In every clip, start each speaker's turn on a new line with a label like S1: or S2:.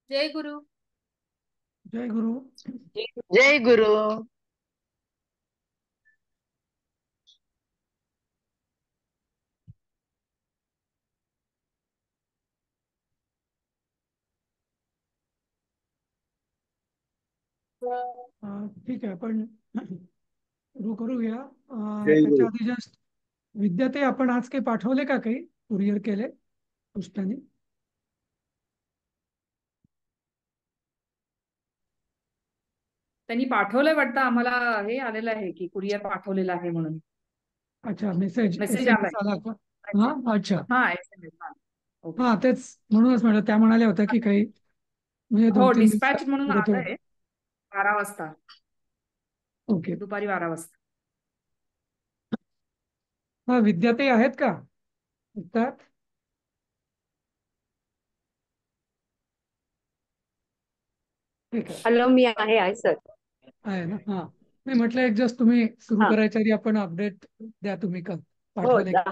S1: जय गुरु.
S2: जय गुरु.
S3: जय गुरु.
S2: ठीक आहे, आपण सुरू करूया.
S4: जय
S2: त्याच्या
S4: गुरु.
S2: आधी जस्ट विद्या ते आपण आज काही पाठवले का, काही कुरिअर केले पुष्टाने?
S1: त्यांनी पाठवलंय वाटतं, आम्हाला हे आलेलं आहे की कुरिअर पाठवलेलं आहे म्हणून.
S2: अच्छा, मेसेज
S1: मेसेज
S2: SMS
S1: आलाय.
S2: आला का? हा, अच्छा.
S1: हा, SMS. ओके.
S2: हा, तेच म्हणूनच म्हटलं, त्या म्हणाल्या होत्या की काही म्हणजे
S1: हो,
S2: 2-3 दिवसात
S1: डिस्पॅच म्हणून
S2: थोडं थोडं.
S1: आलंय. 12 वाजता,
S2: ओके.
S1: दुपारी 12 वाजता.
S2: हा, विद्या ते आहेत का उत्तर? ठीक आहे.
S3: हॅलो, मी आहे सर.
S2: आहे ना? हा, मी म्हटलं एक जस्ट तुम्ही सुरू
S3: हा.
S2: करायच्या आधी आपण अपडेट द्या, तुम्ही का
S3: हो,
S2: पाठवले का?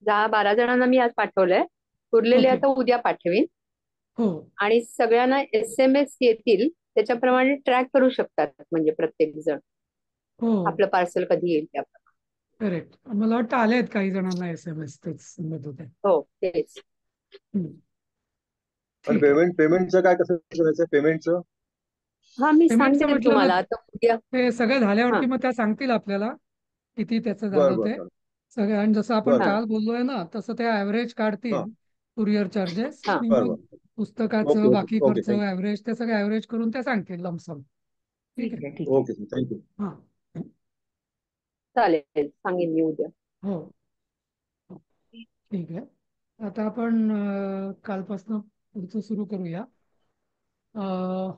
S3: 10-12 जणांना मी आज पाठवलंय. उरलेले
S2: ओके.
S3: आता उद्या पाठवीन.
S2: हो
S3: आणि सगळ्यांना SMS येतील त्याच्याप्रमाणे ट्रॅक करू शकतात, म्हणजे प्रत्येक जण
S2: हो,
S3: आपलं पार्सल कधी येईल त्याप्रमाणे.
S2: करेक्ट. मला वाटतं आले आहेत काही जणांना SMS, तेच सांगत होते.
S3: हो, तेच.
S2: हम्म,
S4: आणि
S2: ठीक आहे.
S4: पेमेंटचं काय कसं करायचं पेमेंटचं?
S3: हा, मी
S2: पेमेंटचं
S3: सांगेन
S2: म्हटलं
S3: तुम्हाला
S2: मग
S3: आता उद्या.
S2: ते सगळं झाल्यावरती
S3: हा,
S2: मग त्या सांगतील आपल्याला किती त्याचं
S4: बर
S2: झालं
S4: बर
S2: ते
S4: बर.
S2: सगळं. आणि जसं आपण
S4: बर
S3: हा,
S4: बर.
S2: काल बोललोय ना, तसं ते ॲव्हरेज
S4: हा.
S2: काढतील कुरिअर चार्जेस,
S3: हा.
S2: आणि
S4: बर
S2: मग
S4: बर. ओके
S2: पुस्तकाचं
S4: ओके
S2: बाकी
S4: ओके
S2: खर्च
S4: थँक्यू.
S2: ॲव्हरेज ते सगळं ॲव्हरेज करून ते सांगतील लमसम. ठीक
S1: ठीक
S2: आहे.
S1: आहे, ठीक आहे.
S4: Okay sir thank you.
S2: हां.
S3: चालेल, सांगेन मी उद्या.
S2: हो, ठीक आहे. आता आपण कालपासून पुढचं सुरू करूया. अं,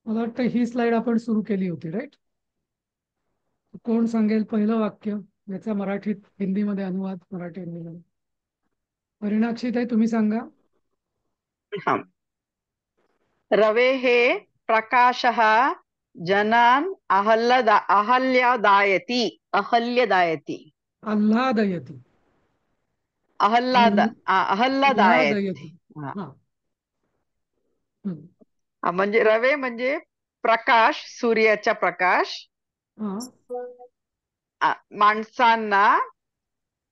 S2: मला वाटतं ही स्लाइड आपण सुरू केली होती, राईट? कोण सांगेल पहिलं वाक्य याचा मराठीत हिंदीमध्ये अनुवाद, मराठी हिंदीमध्ये? परिणाक्षीताई, तुम्ही सांगा.
S3: हा. रवे हे प्रकाशः जनान् अहल्यदायति. अहल्यदायति.
S2: आल्हादयती.
S3: आल्हादायति.
S2: आल्हादयती.
S3: हा.
S2: हा. हम्म.
S3: म्हणजे रवे म्हणजे प्रकाश, सूर्याचा प्रकाश
S2: हा.
S3: माणसांना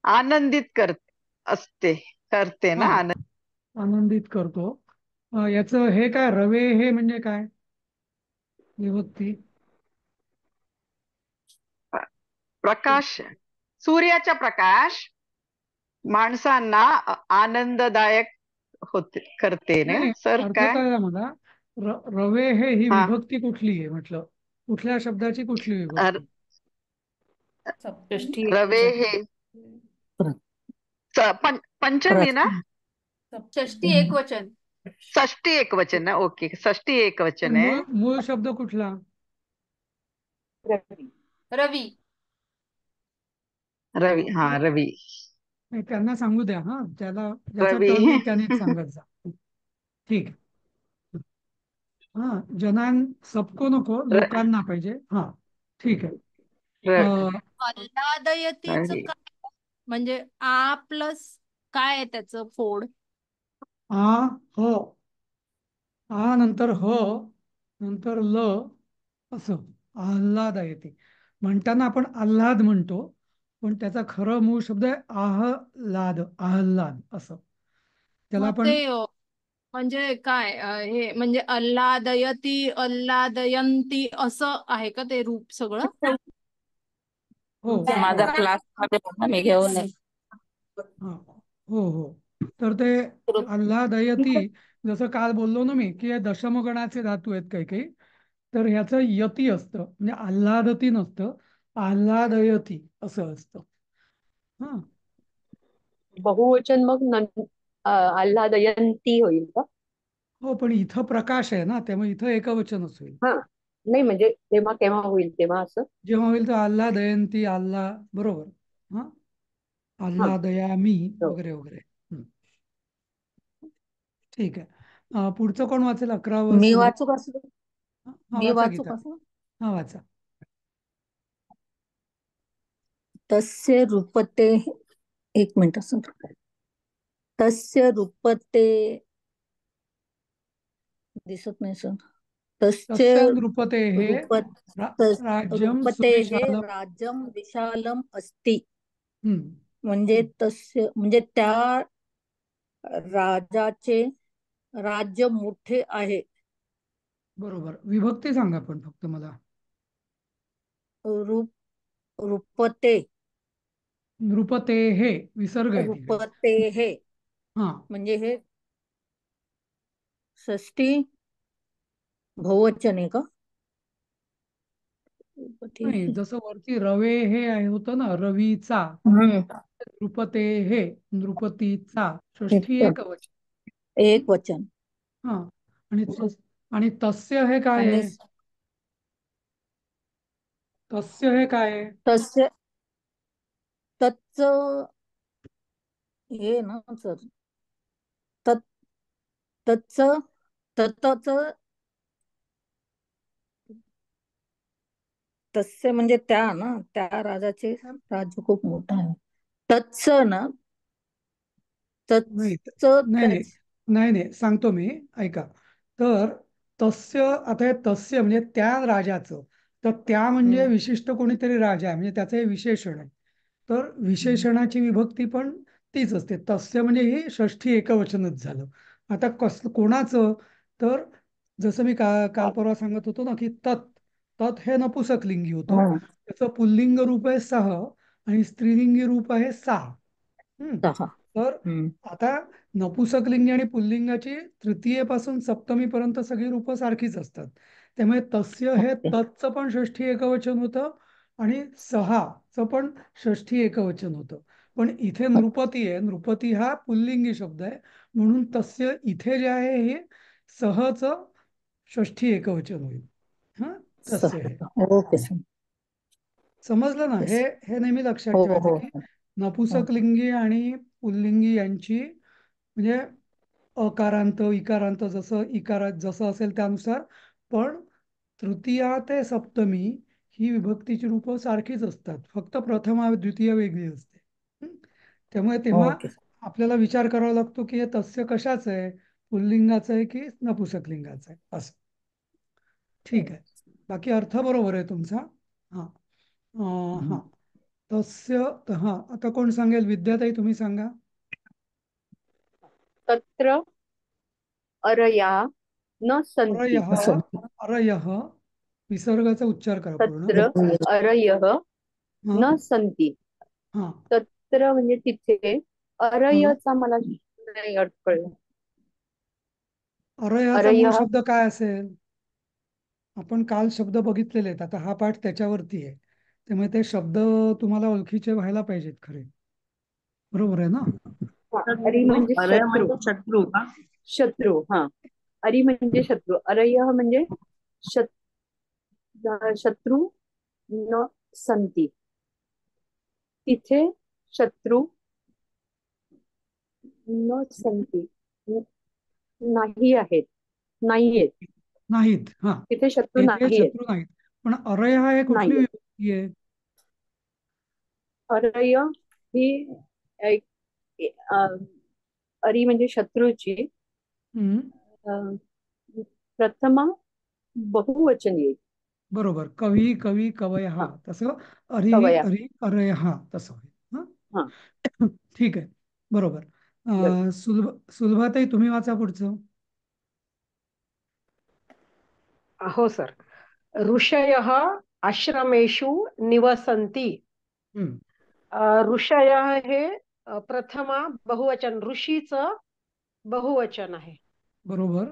S3: आनंदित करते
S2: हा,
S3: ना, आनंद.
S2: आनंदित करतो. याचं हे काय, रवे हे म्हणजे काय विभक्ती?
S3: प्रकाश, सूर्याचा प्रकाश माणसांना आनंददायक करते ना
S2: नाही,
S3: सर,
S2: अर्थ
S3: काय?
S2: कळला मला. रवे हे ही
S3: हा.
S2: विभक्ती कुठली आहे म्हटलं, कुठल्या शब्दाची कुठली विभक्ती?
S1: सप्तष्टी
S3: रवे
S1: एकवचन.
S3: हे पंचमी ना?
S1: सप्तष्टी एकवचन.
S3: षष्टी एकवचन ना? ओके, षष्टी एकवचन
S2: पण
S3: आहे.
S2: मूळ शब्द कुठला?
S1: रवी.
S3: रवी. हा, रवी.
S2: नाही, त्यांना सांगू द्या. हा, ज्याचा
S3: रवी.
S2: टर्न येईल त्यानेच सांगत जा. ठीक आहे. हा, जनान सबको नको,
S3: र-
S2: लोकांना पाहिजे. हा, ठीक आहे.
S3: र-
S5: आल्हादयतीचं
S3: रवी.
S5: काय, म्हणजे आ प्लस काय आहे त्याचं फोड?
S2: आ, हो. आ नंतर ह नंतर ल, असं आल्हादयती म्हणताना आपण आल्हाद म्हणतो, पण त्याचा खरं मूळ शब्द आहे आह्लाद. आह्लाद असं त्याला
S5: मग
S2: आपण.
S5: ते म्हणजे काय हे म्हणजे अल्लादयती अल्लादयंती असं आहे का ते रूप सगळं?
S2: हो
S6: माझा
S2: हो.
S6: क्लास मध्ये पण मी घेऊन ये.
S2: हा, हो हो. तर ते आल्हादयती, जसं काल बोललो ना मी, की हे दशमगणाचे धातू आहेत काही काही, तर ह्याचं यती असतं, म्हणजे आल्हादती नसतं, आल्हादयती असं असतं. हा,
S3: बहुवचन मग आल्हादयंती होईल का?
S2: हो, पण इथं प्रकाश आहे ना, त्यामुळे इथं एकवचनच होईल.
S3: हा, नाही म्हणजे तेव्हा केव्हा होईल तेव्हा असं.
S2: जेव्हा होईल तर आल्हादयंती, बरोबर. हा,
S3: हा.
S2: आल्हादयामी
S3: हो.
S2: वगैरे वगैरे. हम्म, ठीक आहे. पुढचं कोण वाचेल? 11वं
S6: मी
S2: सोड.
S6: वाचू कसं?
S2: हा,
S6: मी
S2: वाचा
S6: वाचू
S2: गीता.
S6: कसं?
S2: हा, वाचा.
S6: तस्य रूपते, एक मिनिट असं, तस्य रूपते दिसत नाही सर. तस्य
S2: तस्य नृपते हे
S6: रूपत
S2: राज्यम
S6: रूपते हे
S2: सुविशालम.
S6: राज्यम विशालम अस्ति.
S2: हम्म.
S6: म्हणजे तस्य म्हणजे त्या राजाचे राज्य मोठे आहे.
S2: बरोबर. विभक्ती सांगा पण फक्त मला.
S6: रूप रूपते
S2: नृपते हे विसर्ग आहे तिकडे.
S6: रूपते हे
S2: हा.
S6: म्हणजे हे षष्टी बहुवचन आहे का? रूपते
S2: नाही,
S6: हे.
S2: जसं वरती रवे हे आहे होतं ना, रवीचा.
S6: हम्म.
S2: नृपते हे नृपतीचा षष्ठी एकवचन.
S6: एक वचन.
S2: हा. आणि तस्य हे काय
S6: आणि
S2: आहे? तस्य हे काय आहे?
S6: तस्य तच्च हे ना सर. तत् तच्च ततच तस्य म्हणजे त्या ना, त्या राजाचे राज्य खूप मोठं आहे. तत्स ना,
S2: नाही
S6: तत्च
S2: नाही नाही नाही नाही, सांगतो मी, ऐका. तर तस्य, आता हे तस्य म्हणजे त्या राजाचं, तर त्या म्हणजे विशिष्ट कोणीतरी राजा आहे, म्हणजे त्याचं हे विशेषण आहे. तर विशेषणाची विभक्ती पण तीच असते. तस्य म्हणजे हे षष्ठी एकवचनच झालं. आता कोणाचं? तर जसं मी काल परवा सांगत होतो ना, की तत् तत् हे नपुसकलिंगी होतं. त्याचं पुल्लिंग रूप आहे सह आणि स्त्रीलिंगी रूप आहे सा.
S6: सहा.
S2: तर आता नपुसकलिंगी आणि पुल्लिंगाची तृतीयेपासून सप्तमीपर्यंत सगळी रूपं सारखीच असतात. त्यामुळे तस्य हे तत्चं पण षष्ठी एकवचन होतं आणि सहाचं पण षष्ठी एकवचन होतं. पण इथे नृपती आहे. नृपती हा पुल्लिंगी शब्द आहे, म्हणून तस्य इथे जे आहे हे सहचं षष्ठी एकवचन होईल. हा, तस्य हे.
S6: Okay sir.
S2: समजलं ना? हे हे नेहमी लक्षात
S6: हो
S2: ठेवायचं
S6: हो
S2: की नपुसकलिंगी आणि पुल्लिंगी यांची म्हणजे अकारांत इकारांत जसं असेल त्यानुसार, पण तृतीया ते सप्तमी ही विभक्तीची रूपं सारखीच असतात, फक्त प्रथमा द्वितीय वेगळी असते. त्यामुळे तेव्हा
S6: ओके.
S2: आपल्याला विचार करावा लागतो की हे तस्य कशाचं आहे, पुल्लिंगाचं आहे की नपुसकलिंगाचं आहे, असं. ठीक आहे. बाकी अर्थ बरोबर आहे तुमचा. हा. हा. तस्य. हा, आता कोण सांगेल? विद्याताई, तुम्ही सांगा.
S3: तत्र अरया न सन्ति.
S2: अरयः. अरयः विसर्गाचा उच्चार करा पूर्ण.
S3: तत्र अरयः
S2: हा.
S3: न सन्ति.
S2: हा.
S3: तत्र म्हणजे तिथे, अरयचा मला नाही अर्थ कळला.
S2: अरयचा मूळ
S3: अरयः
S2: शब्द काय असेल? आपण काल शब्द बघितलेले आहेत. आता हा पाठ त्याच्यावरती आहे, त्यामुळे ते शब्द तुम्हाला ओळखीचे व्हायला पाहिजेत खरे. बरोबर आहे ना?
S3: अरी म्हणजे शत्रू.
S7: शत्रू का?
S3: शत्रू. हा. अरी म्हणजे शत्रू. अरयः म्हणजे शत्रू न संती. तिथे शत्रू न संती, नाही आहेत, नाहीयेत.
S2: नाहीत. हा,
S3: तिथे शत्रू
S2: तेथे
S3: नाहीयेत.
S2: शत्रू नाहीत. पण अरय हा एक कुठली
S3: नाहीयेत.
S2: विभक्ती आहे?
S3: अरय ही एक, अरी म्हणजे शत्रूची प्रथमा बहुवचन येईल.
S2: बरोबर. कवी कवी कवय हा, तसं अरी
S3: कवया.
S2: अरी अरय हा, तसं होईल.
S3: हा.
S2: ठीक आहे. बरोबर. सुलभाताई, तुम्ही वाचा पुढचं.
S7: हो सर. ऋषयः आश्रमेषु निवसन्ति. ऋषयः हे प्रथमा बहुवचन, ऋषीचं बहुवचन आहे.
S2: बरोबर.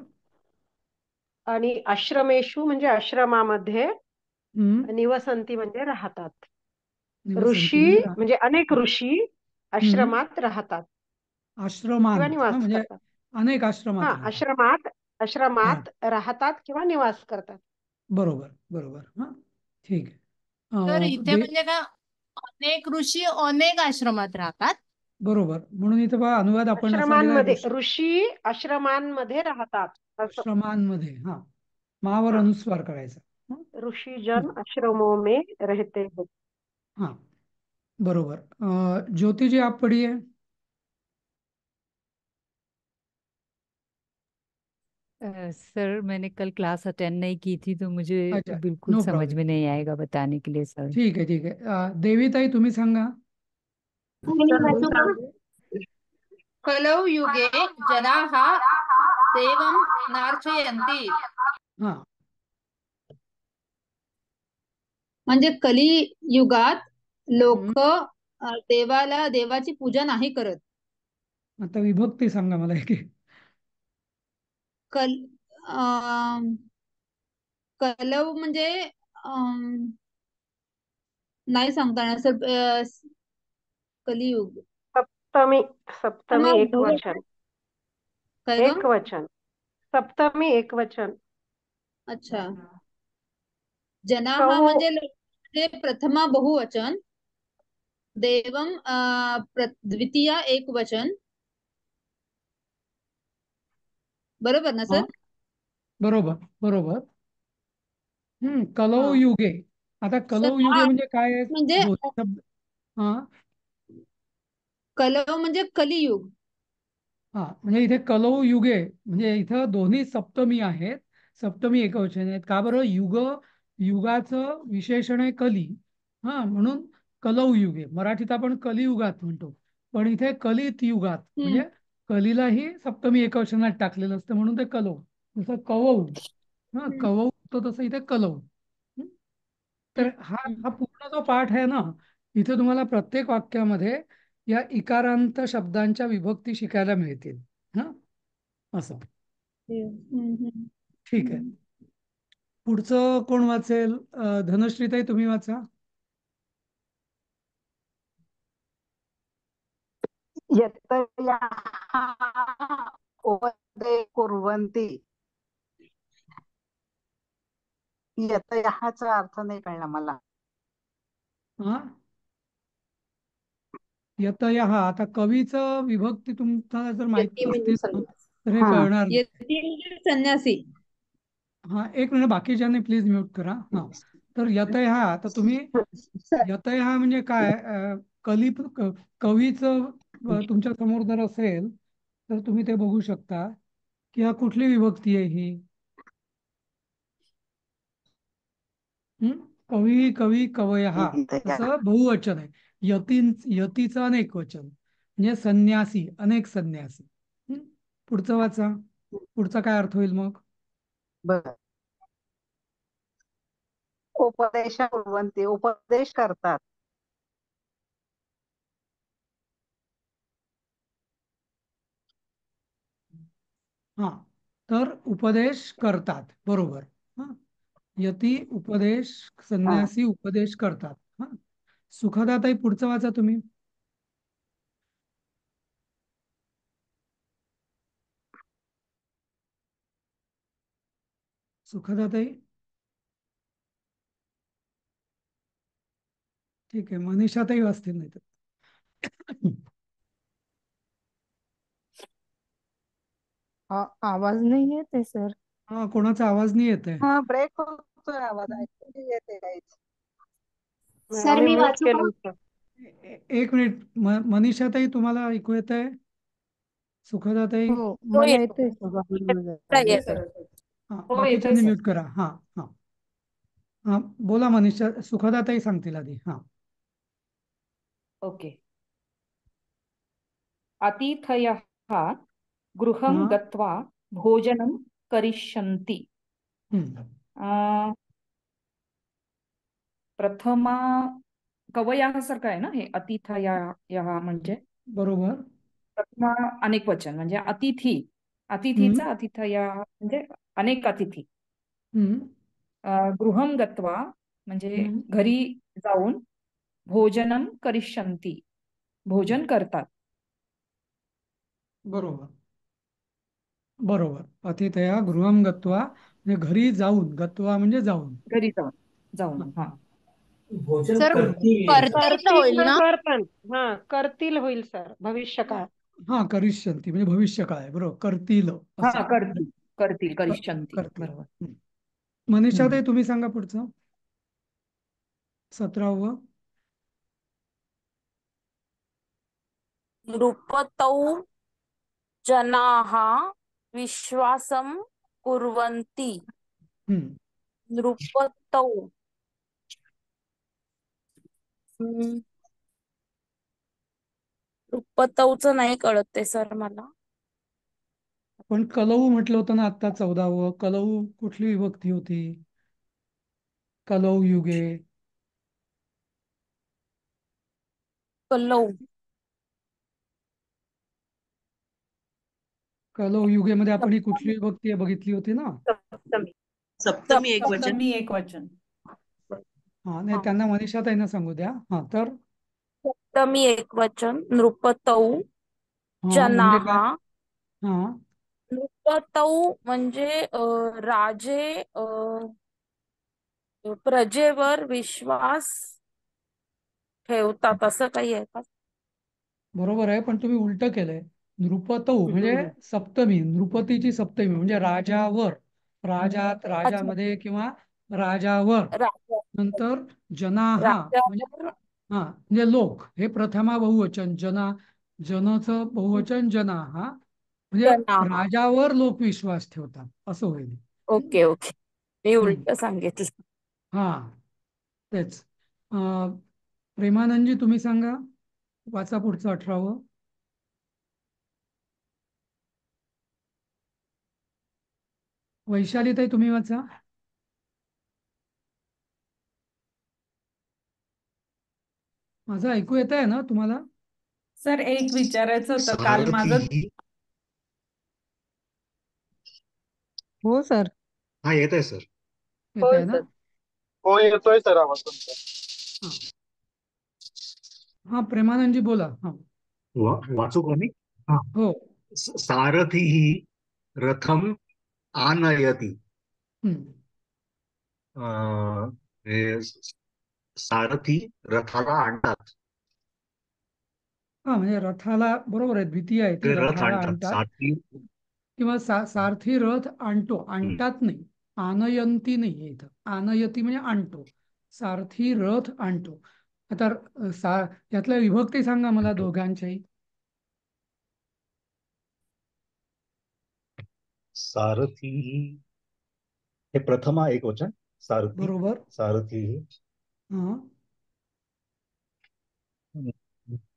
S7: आणि आश्रमेषु म्हणजे आश्रमामध्ये, निवसंती म्हणजे राहतात. ऋषी म्हणजे अनेक ऋषी आश्रमात राहतात किंवा
S2: आश्रमांत
S7: निवास
S2: म्हणजे
S7: करतात.
S2: अनेक आश्रमात
S7: हा,
S2: राहतात.
S7: आश्रमात राहतात किंवा निवास करतात.
S2: बरोबर बरोबर. हा, ठीक आहे.
S5: तर इथे म्हणजे का अनेक ऋषी अनेक आश्रमात राहतात.
S2: बरोबर. म्हणून इथे बघा अनुवाद आपण असा लिहिला,
S7: आश्रमांमध्ये, ऋषी आश्रमांमध्ये राहतात.
S2: आश्रमांमध्ये. हा, मावर अनुस्वार करायचा.
S7: ऋषी जन आश्रमों में रहते हैं.
S2: हा, बरोबर. ज्योति जी, आप पढ़िए.
S8: सर मैंने कल क्लास अटेंड नहीं की थी तो मुझे
S2: अच्छा,
S8: बिल्कुल
S2: नो
S8: समझ
S2: प्रॉब्लेम.
S8: में नहीं आएगा बताने के लिए सर.
S2: ठीक आहे, ठीक आहे. देवीताई तुम्ही सांगा.
S5: कलौ युगे जनाः देवं नार्चयन्ति.
S2: हा,
S5: म्हणजे कली युगात लोक
S2: हम्म.
S5: देवाची पूजा नाही करत.
S2: आता विभक्ती सांगा मला एक एक.
S5: कल अं, कलव म्हणजे नाही सांगता येणार सर. कलियुग
S7: सप्तमी सप्तमी
S5: मग
S7: एक वचन.
S5: काय ग?
S7: एक वचन. सप्तमी एक वचन.
S5: अच्छा. जनाः
S7: कहू
S5: म्हणजे प्रथमा बहुवचन. देवम द्वितीया एक वचन. बरोबर ना
S2: हा,
S5: सर?
S2: बरोबर बरोबर. कलौ
S5: हा.
S2: युगे. आता
S5: सर
S2: कलौ युगे म्हणजे काय आहे?
S5: म्हणजे
S2: दोन्ही शब्द. हा
S5: कलव म्हणजे कलियुग.
S2: हा, म्हणजे इथे कलौ युगे म्हणजे इथं दोन्ही सप्तमी आहेत. सप्तमी एकवचन आहेत. का बरं? युगाचं विशेषण आहे कली. हा, म्हणून कलौ युगे. मराठीत आपण कलियुगात म्हणतो, पण इथे कलित युगात म्हणजे कलीलाही सप्तमी एकवचनात टाकलेलं असतं, म्हणून ते कलौ. जसं कवौ. हा, कवौ तो तसं इथे कलौ. हं? तर हा हा पूर्ण जो पाठ आहे ना, इथे तुम्हाला प्रत्येक वाक्यामध्ये या इकारांत शब्दांच्या विभक्ती शिकायला मिळतील. हा, असं. ठीक आहे. पुढचं कोण वाचेल? धनश्रीताई तुम्ही वाचा.
S9: यतयः उपदे कुर्वन्ति. यतयःचा अर्थ नाही कळला मला.
S2: हा, यतयः. आता कवीचं विभक्ती तुम्हाला जर माहिती
S3: यती म्हणजे
S2: असतील ना,
S3: संन्यास.
S2: तर हे
S9: हा.
S2: कळणार नाही.
S5: यती म्हणजे संन्यासी.
S2: हा, एक मिनिट, बाकीच्यांनी प्लीज म्यूट करा. हा, तर यतयः. आता तुम्ही यतयः म्हणजे काय? कवीचं तुमच्या समोर जर असेल तर तुम्ही ते बघू शकता की हा कुठली विभक्ती आहे ही. कवी कवी कवयः असं बहुवचन आहे. यतीचं अनेक वचन म्हणजे संन्यासी, अनेक संन्यासी. पुढचं वाचा. पुढचा काय अर्थ होईल मग?
S9: बर. उपदेश कुर्वन्ति, उपदेश करतात.
S2: हा, तर उपदेश करतात. बरोबर. हा, यती उपदेश,
S9: हा.
S2: संन्यासी उपदेश करतात. हा, सुखदाताई पुढचं वाचा तुम्ही. सुखदाताई. ठीक आहे, मनीषाताई वाचतील नाही तर.
S6: आवाज नाही येत आहे सर.
S2: हा, कोणाचा आवाज नाही येत आहे.
S9: हा, ब्रेक होतोय आवाज, ऐकू नाही येते काहीच.
S7: सर मी म्यूट केलं होतं.
S2: एक मिनिट. मनीषाताई तुम्हाला ऐकू येत आहे? सुखदाताई.
S6: हो, मला येतोय सर.
S2: हा,
S1: हो, येतोय
S2: बाकीच्यांनी
S1: सर.
S2: म्यूट करा. हा हा हा, बोला मनीषा. सुखदाताई सांगतील आधी. हा,
S1: ओके. अतिथयः गृहं
S2: हा.
S1: गत्वा भोजनं करिष्यन्ति.
S2: हम्म.
S1: प्रथमा कवयः सारखं आहे ना हे. अतिथयः म्हणजे
S2: बरोबर.
S1: प्रथमा अनेक वचन म्हणजे अतिथी.
S2: हम्म.
S1: अतिथीचा अतिथया म्हणजे अनेक अतिथी.
S2: हम्म.
S1: गृहं गत्वा म्हणजे
S2: हम्म.
S1: घरी जाऊन भोजनं करिष्यन्ति भोजन करतात.
S2: बरोबर बरोबर. अतिथया गृहं गत्वा म्हणजे घरी जाऊन. गत्वा म्हणजे जाऊन.
S1: घरी जाऊन हा.
S5: सर करतील होईल ना?
S7: करतील. हा, करतील होईल सर. भविष्यकाळ.
S2: हा, करिष्यन्ति म्हणजे भविष्यकाळ आहे. बरोबर. करतील
S1: हा,
S2: असं.
S1: करतील करिष्यन्ति.
S2: करतील.
S1: बरोबर.
S2: मनीषाताई तुम्ही सांगा पुढचं. 17व.
S10: नृपतौ जनाः विश्वासं कुर्वन्ति
S2: हम्म.
S10: नृपतौ हम्म, नृपतौचं नाही कळत ते सर मला.
S2: पण कलऊ म्हटलं होतं ना आता 14वं. कलऊ कुठली विभक्ती होती? कलऊ युगे.
S10: कलौ
S2: कलऊ युगेमध्ये आपण ही कुठली विभक्ती बघितली होती ना?
S3: सप्तमी.
S11: सप्तमी एक वचन.
S5: सप्तमी एकवचन.
S2: हा नाही,
S10: हा.
S2: त्यांना मनीषा ताईंना सांगू द्या. हा तर
S10: सप्तमी एकवचन नृपतौ
S2: हा म्हणजे
S10: जनाः.
S2: काय? हा
S10: नृपतौ म्हणजे राजे प्रजेवर विश्वास ठेवतात असं काही आहे का?
S2: बरोबर आहे, पण तुम्ही उलट केलंय. नृपतौ म्हणजे सप्तमी, नृपतीची सप्तमी म्हणजे राजावर, राजात,
S10: अच्छा,
S2: राजामध्ये किंवा राजावर.
S10: राजा
S2: नंतर जनाहा म्हणजे
S10: राजावर
S2: हा म्हणजे लोक, हे प्रथमा बहुवचन. जनचं बहुवचन जनाहा म्हणजे
S10: जनाः.
S2: राजावर लोक विश्वास ठेवतात असं होईल.
S10: ओके ओके, मी
S2: हम्म.
S10: उलट सांगितलं.
S2: हा तेच. प्रेमानंदजी तुम्ही सांगा, वाचा पुढचं 18वं. वैशालीताई तुम्ही वाचा. माझं ऐकू येत आहे ना तुम्हाला?
S5: सर एक विचारायचं होतं, काल माझं
S12: सारथी.
S9: हो सर.
S12: हा येत आहे सर.
S2: येत
S3: हो
S2: आहे ना?
S3: सर.
S4: हो, येतोय सर आवाज तुमचा.
S2: हा हा प्रेमानंदजी बोला. हा
S12: वाचू का मी? हा.
S2: हो.
S12: सारथी रथम आनयती.
S2: हम्म.
S12: हे सारथी रथाला आणतात.
S2: हा म्हणजे रथाला, बरोबर आहे, द्वितीय आहे ती,
S12: ते रथ
S2: रथाला
S12: आणतात.
S2: आणतात.
S12: सारथी.
S2: किंवा सारथी रथ आणतो, आणतात नाही, आनयंती नाही इथं. आनयती म्हणजे आणतो, सारथी रथ आणतो. आता यातल्या विभक्ती सांगा मला
S12: आणतो.
S2: दोघांच्याही.
S12: सारथी हे प्रथमा एक वचन. सारथी.
S2: बरोबर.
S12: सारथी
S2: हा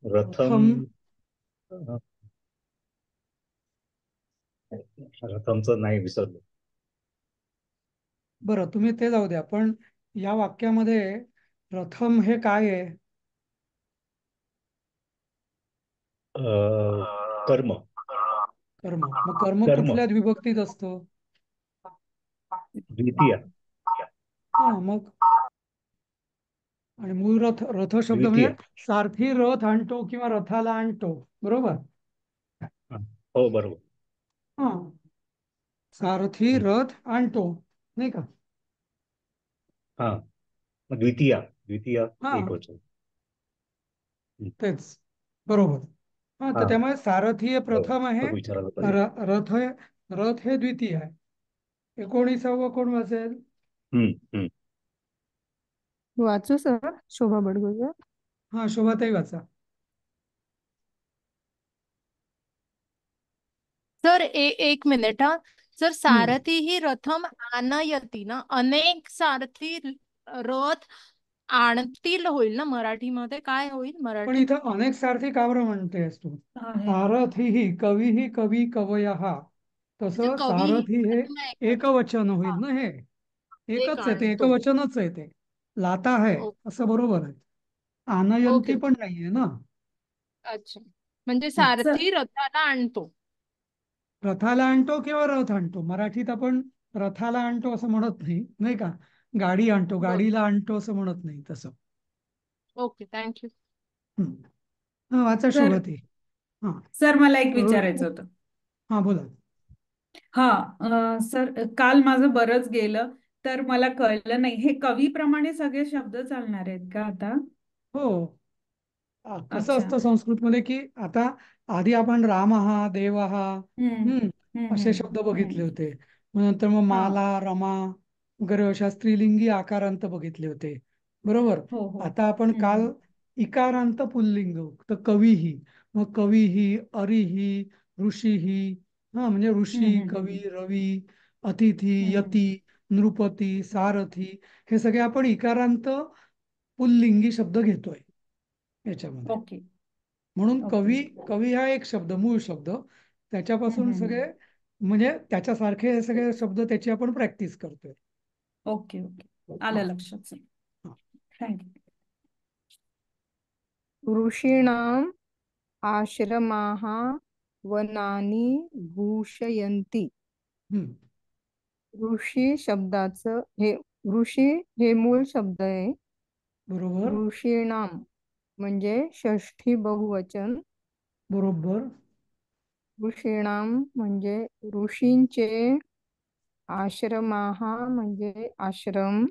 S12: रथम.
S2: प्रथम.
S12: रथमचं नाही, विसरलो.
S2: बरं तुम्ही ते जाऊ द्या, पण या वाक्यामध्ये प्रथम हे काय आहे?
S12: कर्म.
S2: कर्म. मग कर्म
S12: कर्म
S2: कुठल्या विभक्तीत असतं?
S12: द्वितीय.
S2: हा मग, आणि मूळ रथ शब्द
S12: द्वितीय.
S2: म्हणजे सारथी रथ आणतो किंवा रथाला आणतो, बरोबर.
S12: हो बरोबर.
S2: हा सारथी रथ आणतो, नाही का?
S12: हा मग द्वितीय
S2: हा
S12: एक वचन.
S2: तेच बरोबर. हा तर
S12: हा
S2: त्यामुळे सारथी हे प्रथम आहे,
S12: बरोबर विचारायला पाहिजे.
S2: रथ हे द्वितीय आहे. 19वं कोण वाचेल?
S12: हम्म हम्म.
S13: वाचू सर? शोभा बडगुजर.
S2: हा शोभाताई वाचा.
S5: सर एक मिनिट हा. सर सारथी ही रथम आनयती ना, अनेक सारथी रथ आणतील होईल ना, मराठीमध्ये काय होईल
S2: पण
S5: मराठी?
S2: इथं अनेक सारथी का बरं म्हणतेस तू?
S5: आहे.
S2: सारथी कवी कवी कवयः,
S5: म्हणजे
S2: तसं
S5: कवी
S2: सारथी हे
S5: प्रथम एकवचन.
S2: एकवचन होईल
S5: हा,
S2: ना. हे
S5: एक
S2: एकच आहे, ते
S5: आणतो.
S2: एकवचनच आहे, ते लाता आहे असं बरोबर आहे. आनयंती
S5: ओके.
S2: पण नाहीये ना.
S5: अच्छा, म्हणजे
S2: हं.
S5: सारथी रथाला आणतो.
S2: रथाला आणतो किंवा रथ आणतो. मराठीत आपण रथाला आणतो असं म्हणत नाही, नाही का? गाडी आणतो,
S5: बर,
S2: गाडीला आणतो असं म्हणत नाही तसं.
S5: Okay, thank you.
S2: हा वाचा
S14: सर
S2: शोभाताई. हा
S14: सर मला एक
S2: बरोबर.
S14: विचारायचं होतं.
S2: हा बोला.
S14: सर काल माझं बरंच गेलं, तर मला कळलं नाही, हे कवीप्रमाणे सगळे शब्द चालणार आहेत का आता?
S2: हो. कसं
S14: अच्छा.
S2: असतं संस्कृतमध्ये की आता आधी आपण रामहा, देवहा
S14: हम्म
S2: असे शब्द बघितले
S14: हम्म.
S2: होते. मग नंतर मग
S14: हा.
S2: माला, रमा वगैरे अशा स्त्रीलिंगी आकारांत बघितले होते, बरोबर.
S14: हो हो.
S2: आता आपण काल इकारांत पुल्लिंग, तर कवीही, मग कवीही, अरिही, ऋषीही, हा म्हणजे ऋषी, कवी, रवी, अतिथी, यती, नृपती, सारथी हे सगळे आपण इकारांत पुल्लिंगी शब्द घेतोय याच्यामध्ये.
S14: ओके
S2: म्हणून
S14: ओके
S2: कवी हा एक शब्द, मूळ शब्द, त्याच्यापासून सगळे म्हणजे त्याच्यासारखे हे सगळे शब्द त्याची आपण प्रॅक्टिस करतोय.
S14: ओके ओके आलं लक्षात सर. थँक्यू.
S6: ऋषीणाम आश्रमाः वनानी भूषयन्ति. ऋषी शब्दाचं ऋषी हे मूळ शब्द आहे.
S2: बरोबर
S6: ऋषीणाम म्हणजे षष्ठी बहुवचन.
S2: बरोबर.
S6: ऋषीणाम म्हणजे ऋषींचे, आश्रमाः म्हणजे आश्रम,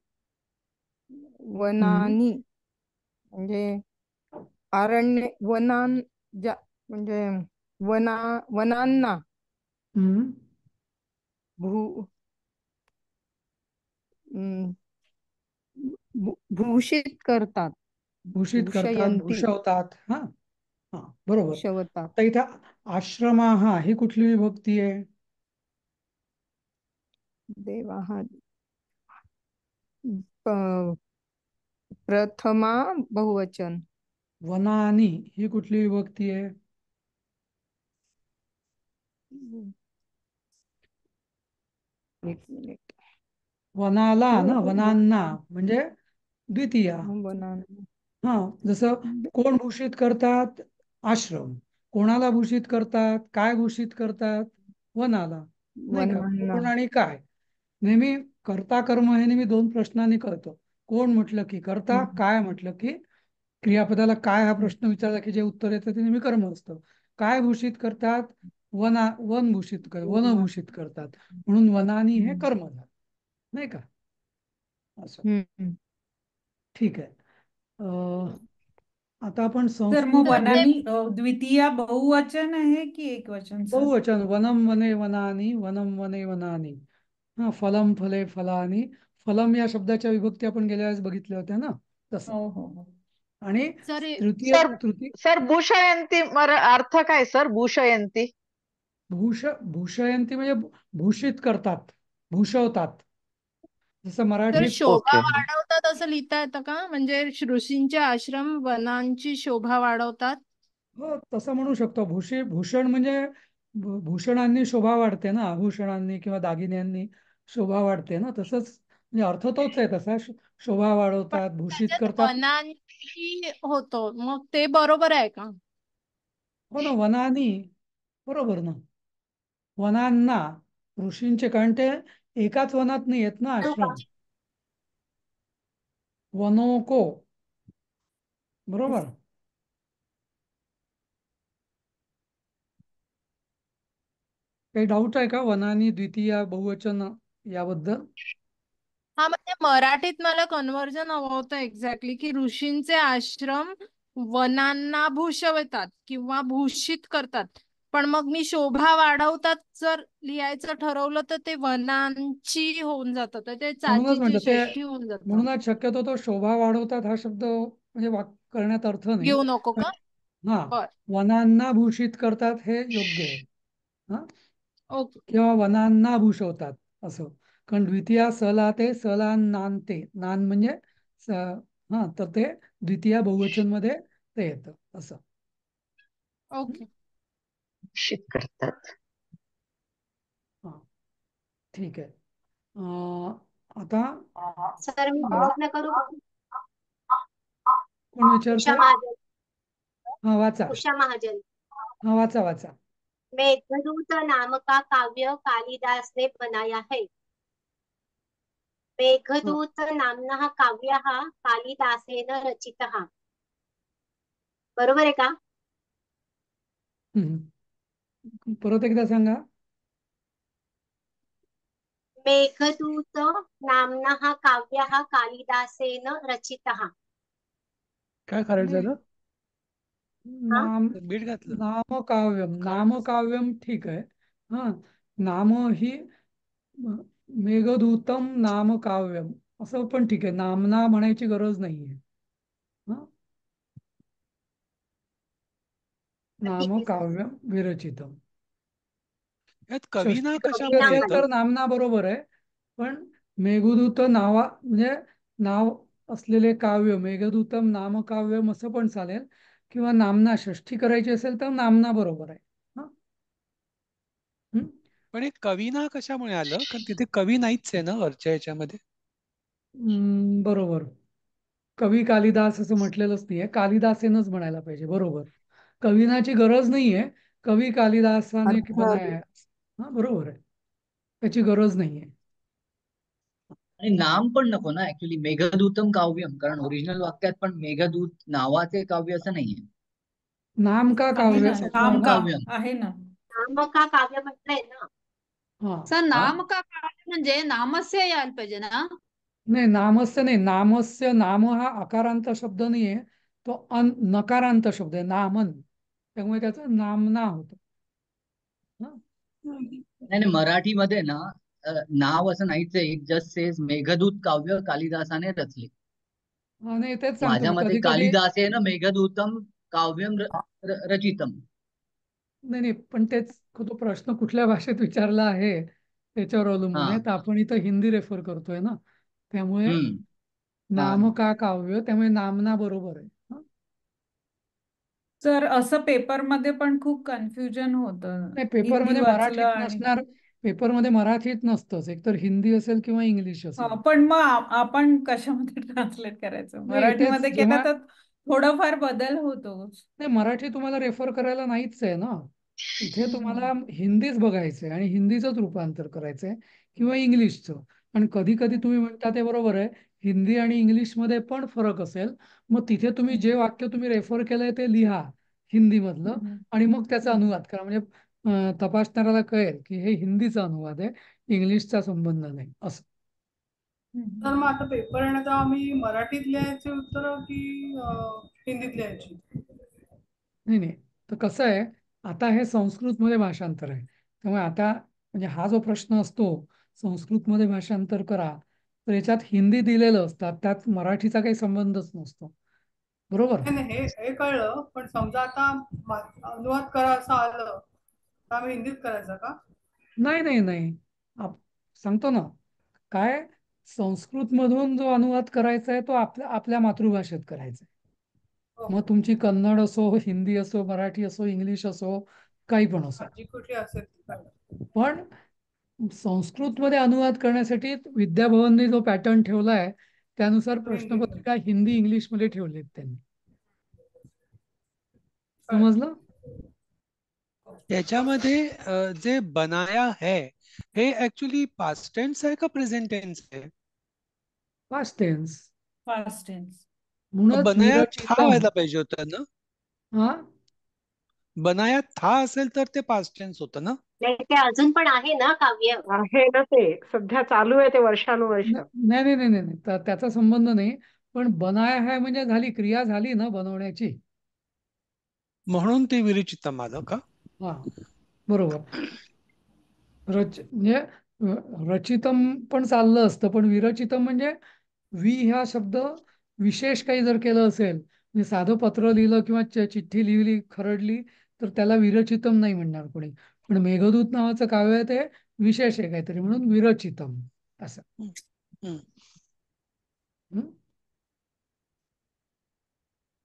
S6: वनानी म्हणजे अरण्य, म्हणजे वनांना भूषित करतात.
S2: भूषित करतात,
S6: भूषयन्ति
S2: भूषवतात. हा हा बरोबर.
S6: भूषवतात.
S2: आता इथं आश्रमाः ही कुठली विभक्ती आहे?
S6: देवाः प्रथमा बहुवचन.
S2: वनानी ही कुठली विभक्ती आहे?
S6: एक मिनिट.
S2: वनाला ना, वनांना म्हणजे द्वितीया. हा जसं कोण भूषित करतात? आश्रम. कोणाला भूषित करतात? काय भूषित करतात? वनाला. नाही का?
S6: वनांना.
S2: कोण आणि काय. नेहमी कर्ता कर्म हे नेहमी दोन प्रश्नांनी कळतं. कोण म्हटलं की कर्ता, काय म्हटलं की क्रियापदाला काय हा प्रश्न विचारला की जे उत्तर येतं ते नेहमी कर्म असतं. काय भूषित करतात? वन भूषित करतात. म्हणून वनानी हे कर्म झालं, नाही का? असं ठीक आहे. आता आपण
S14: तर मग वनानी द्वितीया बहुवचन आहे की एकवचन सर?
S2: बहुवचन. वनम वने वनानी, वनम वने वनानी. हा फलम फले फलानी. फलम या शब्दाच्या विभक्ती आपण गेल्या वेळेस बघितल्या होत्या ना, तसं.
S14: हो हो.
S2: आणि तृतीय
S11: सर भूषयंती अर्थ काय सर? भूषयंती
S2: भूषयंती म्हणजे भूषित करतात, भूषवतात. जसं
S5: तर
S2: मराठीत
S5: शोभा वाढवतात असं लिहिता येतं का? म्हणजे ऋषींचे आश्रम वनांची शोभा वाढवतात.
S2: हो तसं म्हणू शकतो. भूषण म्हणजे भूषणांनी शोभा वाढते ना, आभूषणांनी किंवा दागिन्यांनी शोभा वाढते ना, तसंच म्हणजे अर्थ तोच आहे तसा. शोभा वाढवतात, भूषित करतात.
S5: वनांची होतो, मग ते बरोबर आहे का?
S2: हो ना, वनानी बरोबर ना. वनांना ऋषींचे, कारण ते एकाच वनात नाही येत ना आश्रम. वनोको बरोबर. काही डाऊट आहे का वनानी द्वितीय बहुवचन याबद्दल?
S5: हा म्हणजे मराठीत मला कन्वर्जन हवं होतं एक्झॅक्टली की ऋषींचे आश्रम वनांना भूषवतात किंवा भूषित करतात. पण मग मी शोभा वाढवतात जर लिहायचं ठरवलं तर ते वनांची होऊन जातं, तर ते
S2: म्हणूनच
S5: चाचीची
S2: म्हणलं
S5: षष्ठी
S2: ते,
S5: होऊन जातं.
S2: म्हणूनच शक्यतो तो शोभा वाढवतात हा शब्द म्हणजे करण्यात अर्थ नाही.
S5: घेऊ नको का?
S2: हा वनांना भूषित करतात हे योग्य आहे. हा
S5: ओके.
S2: किंवा वनांना भूषवतात असं. कारण द्वितीया सला ते सलानांते, नान म्हणजे हा, तर ते द्वितीया बहुवचन मध्ये ते येतं असं.
S5: ओके
S11: भूषित करतात.
S2: हा ठीक आहे. आता
S13: सर मी प्रयत्न करू का?
S2: कोण विचारतंय?
S13: उषा महाजन.
S2: हा वाचा.
S13: उषा महाजन.
S2: हा वाचा.
S13: मेघदूत नाम का काव्य कालिदास ने बनाया है. मेघदूत नामना काव्यः कालिदासेन रचितः. बरोबर आहे का?
S2: परत एकदा सांगा.
S13: मेघदूत नामना काव्यः कालिदासेन रचितः.
S2: काय करायचं झालं? नामकाव्यम ठीक आहे. हा नाम ही मेघदूतम नामकाव्यम असं पण ठीक आहे. नामना म्हणायची गरज नाहीये. नामकाव्यम विरचितम.
S15: यात कवीना
S2: षष्ठी
S15: कशामुळे
S2: असेल
S15: येतं?
S2: तर नामना बरोबर आहे, पण मेघदूत नावा म्हणजे नाव असलेले काव्य मेघदूतम नामकाव्यम असं पण चालेल, किंवा नामना षष्ठी करायची असेल तर नामना बरोबर आहे. हा. हम्म?
S15: पण हे कवीना कशामुळे आलं? कारण तिथे कवी नाहीच आहे ना वरच्या याच्यामध्ये.
S2: बरोबर. कवी कालिदास असं म्हटलेलंच नाहीये, कालिदासेनच म्हणायला पाहिजे. बरोबर. कवीनाची गरज नाहीये, कवी कालिदासाने बनाया. हा, बरोबर आहे, त्याची गरज नाहीये.
S16: आणि नाम पण नको ना ऍक्च्युली, मेघदूतम काव्यम, कारण ओरिजिनल वाक्यात पण मेघदूत नावाचे काव्य असं नाहीये.
S2: नाम का
S14: आहे
S2: काव्य
S14: ना,
S2: असं
S14: नाम का
S16: काव्यम.
S14: आहे ना.
S13: नाम का काव्य म्हटलंय ना.
S2: हा.
S6: सर नाम का काव्य म्हणजे नामस्य यायला पाहिजे ना.
S2: नाही, नामस्य नाही. नामस्य, नाम हा आकारांत शब्द नाहीये, तो नकारांत शब्द आहे, नामन. त्यामुळे त्याचं नामना होतं.
S16: नाही नाही, मराठीमध्ये ना नाव असं नाहीच आहे. इट जस्ट सेज मेघदूत काव्य कालिदासाने रचले.
S2: नाही, तेच सांगतो
S16: माझ्या
S2: मी.
S16: मते
S2: कधी कधी
S16: कालिदासेन मेघदूतम काव्यम रचितम.
S2: नाही नाही, पण तेच तो प्रश्न कुठल्या भाषेत विचारला आहे त्याच्यावर अवलंबून आहे.
S16: हा.
S2: तर आपण इथं हिंदी रेफर करतोय ना, त्यामुळे
S16: हम्म. हा.
S2: नाम का काव्य, त्यामुळे नामना बरोबर आहे. हा?
S14: सर असं पेपरमध्ये पण खूप कन्फ्युजन होतं.
S2: नाही,
S14: हिंदी
S2: पेपरमध्ये
S14: वाचलं
S2: मराठीत
S14: आणि
S2: नसणार. पेपरमध्ये मराठीत नसतंच, एकतर हिंदी असेल किंवा इंग्लिश असेल.
S14: पण मग आपण कशामध्ये ट्रान्सलेट करायचं?
S2: नाही, तेच
S14: मराठीमध्ये केलं
S2: जेव्हा
S14: तर थोडाफार बदल होतो.
S2: नाही, मराठी तुम्हाला रेफर करायला नाहीच आहे ना. इथे तुम्हाला
S14: हम्म.
S2: हिंदीच बघायचंय आणि हिंदीचंच रूपांतर करायचंय किंवा इंग्लिशचं. आणि कधी कधी तुम्ही म्हणता ते बरोबर आहे, हिंदी आणि इंग्लिशमध्ये पण फरक असेल. मग तिथे तुम्ही जे वाक्य तुम्ही रेफर केलंय ते लिहा हिंदीमधलं, आणि मग त्याचा अनुवाद करा. म्हणजे तपासणाऱ्याला कळेल की हे हिंदीचा अनुवाद आहे, इंग्लिशचा संबंध नाही असं.
S17: तर मग आता पेपर येण्यात आम्ही मराठीत लिहायचे उत्तर की हिंदीत लिहायची?
S2: नाही नाही, तर कसं आहे, आता हे संस्कृतमध्ये भाषांतर आहे, त्यामुळे आता म्हणजे हा जो प्रश्न असतो संस्कृतमध्ये भाषांतर करा, तर याच्यात हिंदी दिलेलं असतात, त्यात मराठीचा काही संबंधच नसतो. बरोबर.
S17: नाही नाही, हे कळलं, पण समजा आता अनुवाद करा असं आलं तर आम्ही हिंदीत करायचं का?
S2: नाही नाही नाही, सांगतो ना काय, संस्कृतमधून जो अनुवाद करायचा आहे तो आपल्या आपल्या मातृभाषेत करायचा आहे. मग तुमची कन्नड असो, हिंदी असो, मराठी असो, इंग्लिश असो, काही पण असो.
S17: जी कुठली असेल ती कळलं.
S2: पण संस्कृतमध्ये अनुवाद करण्यासाठी विद्याभवनने जो पॅटर्न ठेवला आहे त्यानुसार प्रश्नपत्रिका हिंदी इंग्लिशमध्ये ठेवलेत त्यांनी. समजलं?
S15: याच्यामध्ये जे बनाया है हे ऍक्च्युली पास्ट टेन्स आहे का प्रेझेंट टेन्स आहे?
S2: Past tense.
S14: Past tense.
S2: म्हणूनच
S15: बनाया था
S2: विरचितम.
S15: व्हायला पाहिजे होतं ना.
S2: हा,
S15: बनाया था असेल तर ते पास्ट टेन्स होतं ना.
S13: नाही, ते अजून पण आहे ना काव्य.
S7: आहे ना, ते सध्या चालू आहे ते वर्षानुवर्ष.
S2: नाही नाही नाही नाही नाही, त्याचा संबंध नाही. पण बनाया है म्हणजे झाली, क्रिया झाली ना बनवण्याची,
S15: म्हणून ते विरचितम आलं का?
S2: हा, बरोबर. म्हणजे रचितम पण चाललं असतं, पण विरचितम म्हणजे ह्या शब्द विशेष काही जर केलं असेल, म्हणजे साधं पत्र लिहिलं किंवा चिठ्ठी लिहिली, खरडली, तर त्याला विरचितम नाही म्हणणार कोणी. पण मेघदूत नावाचं काव्य आहे ते विशेष आहे काहीतरी, म्हणून विरचितम असं.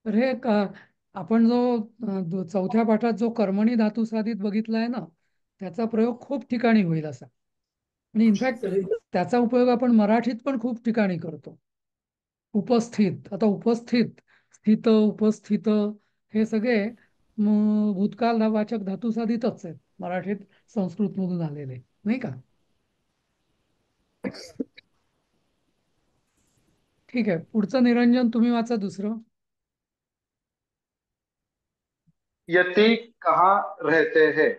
S2: तर हे आपण जो चौथ्या पाठात जो कर्मणी धातू साधित बघितला आहे ना, त्याचा प्रयोग खूप ठिकाणी होईल असा. आणि इनफॅक्ट त्याचा उपयोग आपण मराठीत पण खूप ठिकाणी करतो. उपस्थित, आता उपस्थित, स्थित, उपस्थित, हे सगळे भूतकाल वाचक धातू साधितच आहेत, मराठीत संस्कृतमधून आलेले, नाही का? ठीक आहे, पुढचं निरंजन तुम्ही वाचा दुसरं.
S4: यति कहाँ रहते हैं?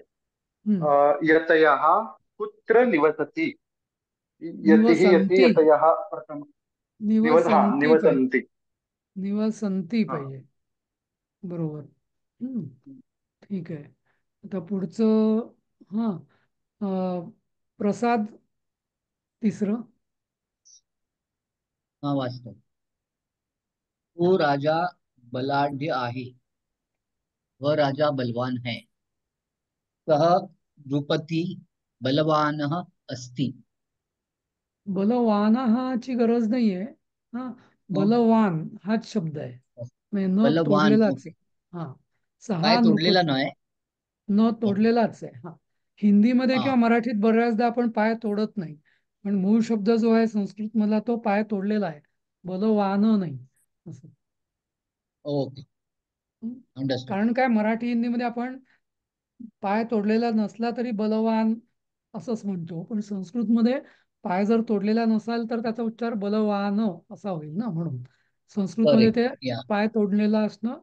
S4: यतयः कुत्र निवसति? यतिः यति यतयः प्रथम निवसन्ति.
S2: निवसन्ति पाहिजे. बरोबर. ठीक आहे. आता पुढचं प्रसाद तिसरं.
S16: हा, वाचतो. तो राजा बलाढ्य आहे व राजा बलवान है. सह नृपती बलवानः अस्ति.
S2: बलवान हाची गरज नाहीये. हा,
S16: मग
S2: बलवान हाच शब्द आहे. म्हणजे न
S16: बलवान,
S2: तोडलेलाच
S16: ओके.
S2: आहे. हा,
S16: पाय
S2: सहा
S16: तोडलेला
S2: नृपती
S16: नाही.
S2: न
S16: ओके.
S2: तोडलेलाच आहे. हा, हिंदीमध्ये
S16: हा
S2: किंवा मराठीत बऱ्याचदा आपण पाय तोडत नाही, पण मूळ शब्द जो आहे संस्कृत मधला तो पाय तोडलेला आहे, बलवान नाही असं.
S16: ओके.
S2: हं?
S16: अंडरस्टूड.
S2: कारण काय, मराठी हिंदीमध्ये आपण पाय तोडलेला नसला तरी बलवान असंच म्हणतो, पण संस्कृतमध्ये पाय जर तोडलेला नसाल तर त्याचा उच्चार बलवान असा होईल ना, म्हणून संस्कृतमध्ये
S16: करेक्ट.
S2: ते
S16: या.
S2: पाय तोडलेला असणं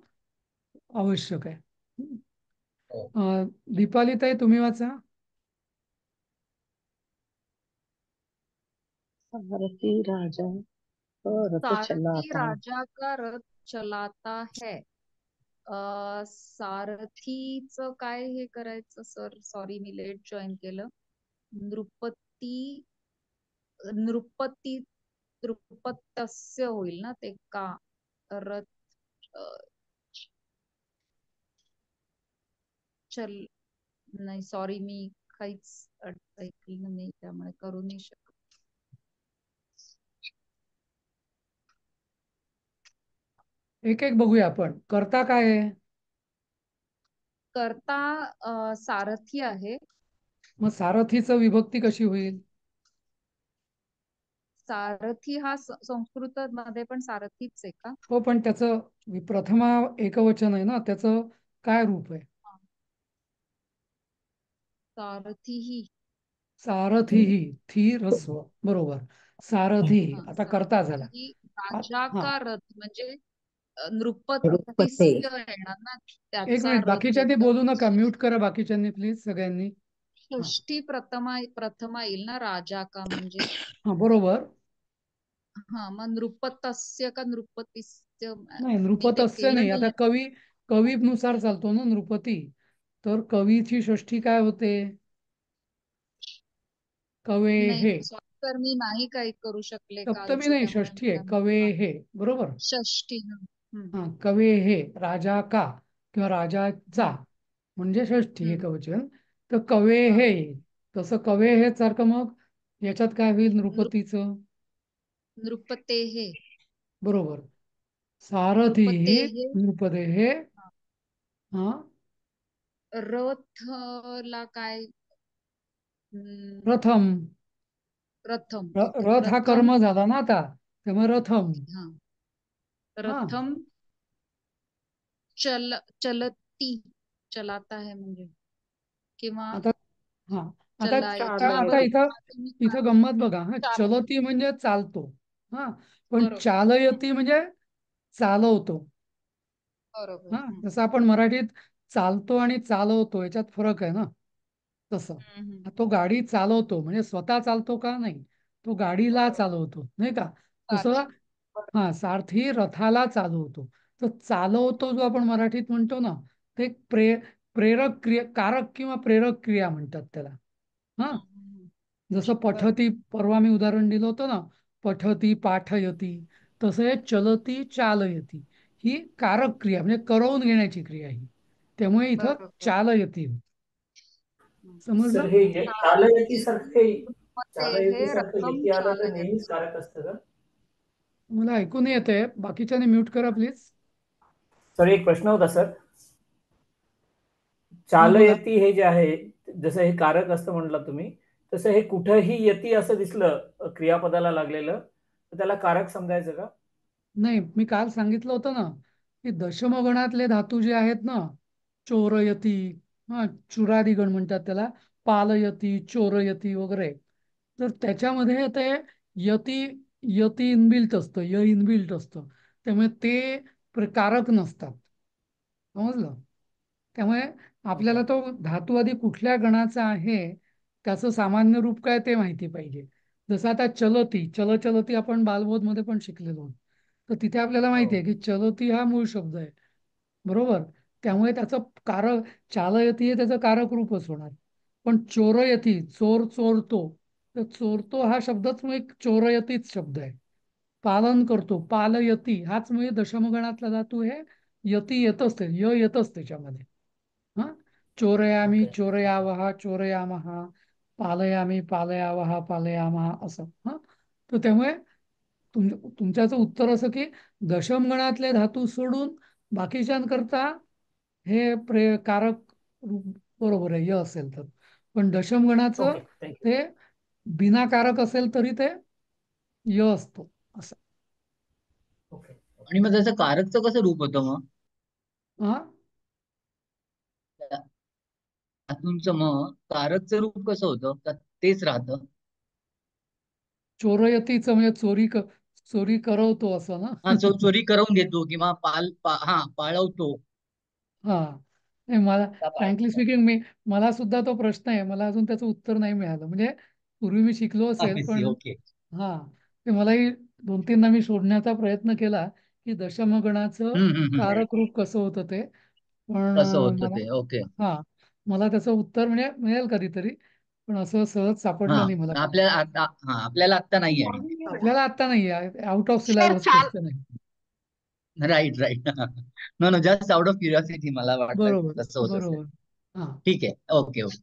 S2: आवश्यक आहे.
S16: हो.
S2: दीपाली ताई, तुम्ही वाचा.
S11: सारथी राजा रथ
S1: सारथी
S11: चलाता.
S1: राजा का रथ चलाता है. सारथीचं काय हे करायचं sir? Sorry, me let join केलं. नृपती नृपती नृपतस्य होईल ना ते, का रथ चल नाही, सॉरी, मी काहीच ऐकलं नाही त्यामुळे करू नाही शकत.
S2: एक एक बघूया आपण. करता काय आहे?
S1: करता सारथी आहे.
S2: मग सारथीचं विभक्ती कशी होईल?
S1: सारथी हा संस्कृत मध्ये पण सारथीच आहे का?
S2: हो, पण त्याचं प्रथमा एकवचन आहे ना, त्याचं काय रूप आहे?
S1: सारथी
S2: सारथीही, थी रस्व, बरोबर. सारथी आता करता झाला.
S1: सारथी राजा
S2: हा,
S1: का रथ म्हणजे
S6: नृपते.
S1: नृपतिस्य येणार ना,
S2: एक
S1: त्याचा
S2: मिनिट,
S1: रथ
S2: बाकीच्यांनी
S1: येतो.
S2: बोलू नका, म्यूट करा बाकीच्यांनी प्लीज, सगळ्यांनी. हा
S1: षष्टी प्रथमा येईल ना राजा का म्हणजे.
S2: हा, बरोबर.
S1: हा, मग नृपतस्य का नृपतिस्य,
S2: नाही,
S1: मी ते
S2: नृपतस्य
S1: केलं
S2: नाही. आता
S1: नाहीये.
S2: कवीनुसार चालतो ना नृपती. तर कवीची षष्ठी काय होते? कवे
S1: नाही
S2: हे.
S1: सॉरी सर, मी नाही काही करू शकले
S2: सप्तमी
S1: कालचं,
S2: नाही,
S1: त्यामुळे
S2: षष्ठी आहे.
S1: मला
S2: कवे
S1: हा,
S2: हे, बरोबर.
S1: षष्टी.
S2: हा, कवे हे राजा का किंवा राजाचा म्हणजे षष्ठी एकवचन. तर कवे हे येईल. तसं कवे हे सारखं मग याच्यात काय होईल नृपतीचं?
S1: नृपते हे,
S2: बरोबर. सारथी
S1: नृपते
S2: ही
S1: हे.
S2: नृपते हे. हा,
S1: रथ ला काय?
S2: प्रथम.
S1: प्रथम. ओके,
S2: रथ हा
S1: प्रथम.
S2: कर्म झाला ना आता, त्यामुळे रथम.
S1: हा,
S2: हा,
S1: प्रथम चलती चलाता है म्हणजे, किंवा
S2: आता हा, आता आता आता
S1: बरोबर
S2: इथं
S1: हा, तुम्ही
S2: इथं गंमत बघा. हा,
S1: चालत.
S2: चलती म्हणजे चालतो. हा, पण
S1: बरोबर
S2: चालयती म्हणजे चालवतो.
S1: बरोबर.
S2: हा, जसं आपण मराठीत चालतो आणि चालवतो याच्यात फरक आहे ना, तसं तो गाडी चालवतो म्हणजे स्वतः चालतो का नाही, तो गाडीला चालवतो नाही का. तसं हा, सारथी रथाला चालवतो. तर चालवतो जो आपण मराठीत म्हणतो ना, ते प्रेरक क्रिया, कारक किंवा प्रेरक क्रिया म्हणतात त्याला. हा, जसं पठती, परवा मी उदाहरण दिलं होतं ना, पठती पाठयती, तसं हे चलती चालयती ही कारक क्रिया म्हणजे करवून घेण्याची क्रिया ही. त्यामुळे इथं
S1: बरोबर.
S2: चालयती.
S18: सर
S2: समजलं?
S18: हे चालयती सारखे,
S1: नृपते
S18: चालयती
S1: हे
S18: सारखं
S1: रथम
S18: यती आलं तर नेहमीच
S1: चालयती.
S18: कारक असतं का?
S2: मला ऐकून येते, बाकीच्याने म्यूट करा प्लीज.
S18: सर एक प्रश्न होता सर,
S2: हा, बोला.
S18: चालयती हे जे आहे, जसं हे कारक असतं म्हटलं तुम्ही, तसं हे कुठंही यती असं दिसलं क्रियापदाला लागलेलं तर त्याला कारक समजायचं का?
S2: नाही, मी काल सांगितलं होतं ना की दशमगणातले धातू जे आहेत ना, चोरयती, हा, चुरादिगण म्हणतात त्याला, पालयती, चोरयती वगैरे, तर त्याच्यामध्ये ते यती यती इनबिल्ट असतं, इनबिल्ट असतं. त्यामुळे ते कारक नसतात. समजलं? त्यामुळे आपल्याला तो धातू आधी कुठल्या गणाचा आहे त्याचं सामान्य रूप काय ते माहिती पाहिजे. जसं आता चलती, चलती आपण बालबोधमध्ये पण शिकलेलो आहोत. तर तिथे आपल्याला माहिती आहे की चलती हा मूळ शब्द आहे, बरोबर. त्यामुळे त्याचं कारक, चालयती हे त्याचं कारक रूपच होणार. पण चोरयती, चोर चोरतो, तर चोरतो हा शब्दच मग एक चोरयतीच शब्द आहे. पालन करतो, पालयती, हाच म्हणजे दशमगणातला धातू हे यती येतच, ते य येतच त्याच्यामध्ये. हा, चोरयामी
S18: ओके
S2: चोरयावः चोरयामः, पालयामी पालयावः पालयामः असं. हा, तर त्यामुळे तुमच्याचं उत्तर असं की दशमगणातले धातू सोडून बाकीच्यांकरता हे कारक रूप बरोबर आहे य असेल तर. पण दशमगणाचं
S18: ओके थँक्यू.
S2: ते बिनाकारक असेल तरी ते य असतो असं.
S18: ओके
S16: आणि मग त्याचं कारकचं कसं रूप होतं मग
S2: हा,
S16: धातूंचं मग कारकचं रूप कसं होतं का तेच राहतं?
S2: चोरयतीचं म्हणजे चोरी करवतो असं ना.
S16: हा चोरी करवून घेतो किंवा पाळवतो.
S2: हा, नाही मला
S16: त्या
S2: फ्रँकली
S16: पाळवतो.
S2: स्पीकिंग मला सुद्धा तो प्रश्न आहे. मला अजून त्याचं उत्तर नाही मिळालं. म्हणजे पूर्वी मी शिकलो असेल पण
S16: ओके.
S2: हा, ते मलाही 2-3दा मी शोधण्याचा प्रयत्न केला की दशमगणाचं कारक रूप कसं होतं ते. पण
S16: कसं होतं
S2: मला
S16: ते. ओके.
S2: हा, मला त्याचं उत्तर म्हणजे मिळेल कधीतरी, पण असं सहज सापडलं नाही मला.
S16: आपल्याला आता नाही आहे.
S2: आपल्याला आता नाही आहे, आउट ऑफ
S11: सर
S2: सिलेबस
S11: चाल
S2: क्वेश्चन आहे.
S16: Right right. No just out of curiosity मला वाटतं
S2: बरोबर
S16: तसं होत असेल.
S2: बरोबर. हा,
S16: ठीक आहे. Okay okay.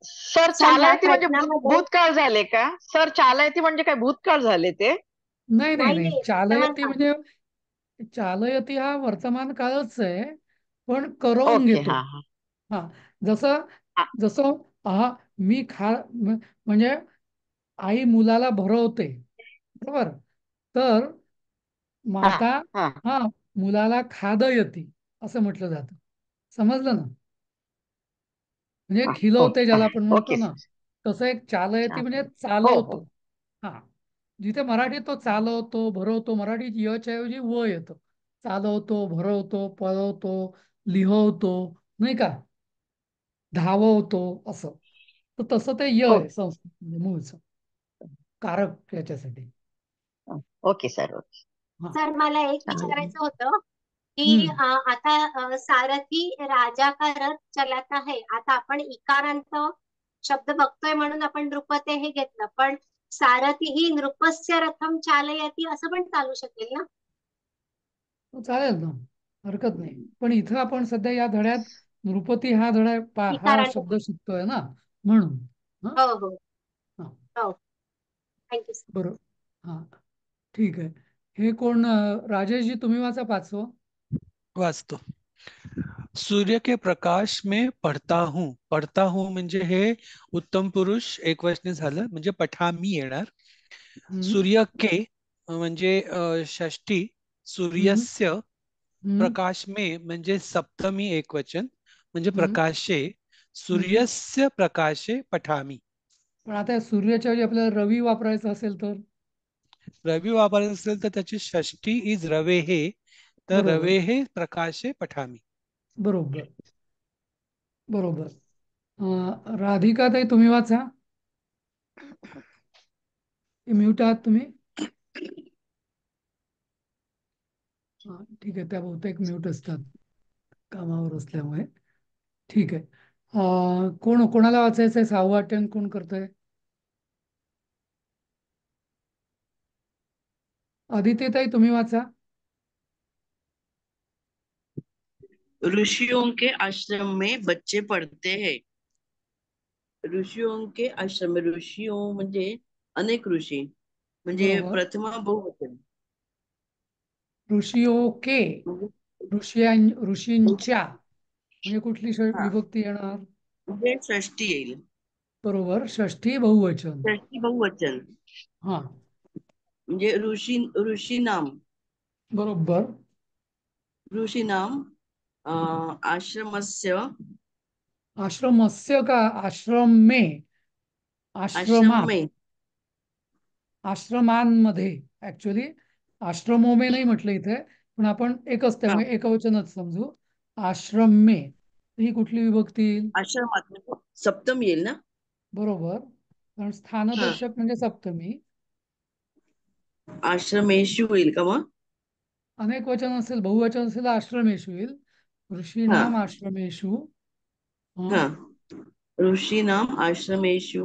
S11: सर
S3: सर ह्या
S11: चालायती म्हणजे
S3: प्रश्नामध्ये
S11: भूतकाळ झाले का सर? चालायती म्हणजे काय भूतकाळ झाले ते?
S2: नाही नाही
S3: नाही
S2: नाही,
S3: नाही वर्तमान
S2: चालयती
S3: काळ.
S2: म्हणजे चालयती हा वर्तमान काळच आहे, पण करवून
S11: ओके
S2: घेतो.
S11: हा हा
S2: हा, जसं
S11: हा.
S2: जसं हा मी म्हणजे आई मुलाला भरवते, बरोबर. तर
S11: हा
S2: माता
S11: हा
S2: हा मुलाला खादयती असं म्हटलं जातं. समजलं ना? म्हणजे
S11: हा.
S2: खिलवते ज्याला आपण म्हणतो
S11: ओके
S2: ना, तसं एक चालयती म्हणजे
S11: हो हो
S2: चालवतो. हा, जिथे मराठीत तो चालवतो भरवतो, मराठीत यच्या ऐवजी व येतं. चालवतो, भरवतो, पळवतो, लिहवतो, नाही का, धाववतो असं. तर तसं ते य आहे
S11: ओके
S2: संस्कृत म्हणजे मूळचं कारक याच्यासाठी.
S11: ओके सर ओके
S2: हा,
S13: सर मला एक
S11: चालेल.
S13: विचारायचं होतं की
S2: हम्म,
S13: आता सारथी राजा का रथ चलाता है, आता आपण इकारांत शब्द बघतोय म्हणून आपण नृपते हे घेतलं, पण सारथी ही नृपस्य रथम चालयती असं पण चालू शकेल ना?
S2: चालेल ना, हरकत नाही. पण इथं आपण सध्या या धड्यात नृपती हा हा
S13: इकारांत.
S2: शब्द शिकतोय ना, म्हणून. हा
S13: हो हो
S2: हा,
S13: हो, थँक्यू सर.
S2: बरोबर. हा, ठीक आहे. हे कोण राजेशजी तुम्ही वाचा 5वं.
S15: वाचतो. सूर्य के प्रकाश में पढ़ता हूँ म्हणजे हे उत्तम पुरुष एकवचनी झालं, म्हणजे पठामी येणार.
S2: हम्म,
S15: सूर्य के म्हणजे षष्ठी,
S2: हम्म,
S15: सूर्यस्य
S2: हम्म,
S15: प्रकाश में म्हणजे सप्तमी एकवचन, म्हणजे
S2: हम्म,
S15: प्रकाशे,
S2: हम्म.
S15: सूर्यस्य प्रकाशे पठामी.
S2: पण आता या सूर्याच्या ऐवजी आपल्याला रवी वापरायचं असेल तर?
S15: रवी वापरायचं असेल तर त्याची षष्ठी इज रवेहे, तर
S2: बरोबर
S15: रवेहे प्रकाशे पठामी.
S2: बरोबर बरोबर. राधिका ताई तुम्ही वाचा. म्यूट आहात तुम्ही. हा, ठीक आहे. त्या बहुतेक म्यूट असतात कामावर असल्यामुळे. ठीक आहे. कोणाला वाचायचं आहे? 6वं अटेम्प्ट कोण करतंय? अदिती ताई तुम्ही वाचा.
S19: ऋषियों के आश्रम में बच्चे पढ़ते हैं. ऋषियों के आश्रम में, ऋषियों म्हणजे अनेक ऋषी, म्हणजे
S2: बरोबर.
S19: प्रथमा बहुवचन.
S2: ऋषियोके, ऋषींच्या म्हणजे कुठली
S19: हा
S2: विभक्ती येणार?
S19: म्हणजे षष्टी येईल.
S2: बरोबर, षष्ठी बहुवचन.
S19: षष्टी बहुवचन
S2: हा,
S19: म्हणजे ऋषी नाम,
S2: बरोबर.
S19: ऋषी नाम आश्रमस्य,
S2: आश्रमस्य का आश्रमे?
S19: आश्रम
S2: आश्रमात,
S19: में,
S2: आश्रमांमध्ये. ऍक्च्युली आश्रमोमे नाही म्हटलं इथे, पण आपण एकच
S19: हा
S2: त्यामुळे एकवचनच समजू. आश्रमे ही कुठली विभक्ती येईल?
S19: आश्रमात म्हणजे सप्तम येईल ना.
S2: बरोबर, कारण
S19: हा
S2: स्थानदर्शक म्हणजे सप्तमी.
S19: आश्रमेशु येईल का मग?
S2: अनेक वचन असेल, बहुवचन असेल आश्रमेशु येईल.
S19: हा
S2: ऋषीणाम आश्रमेशु.
S19: हा ऋषी नाम आश्रमेशु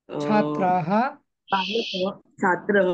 S2: छात्राः
S19: छात्र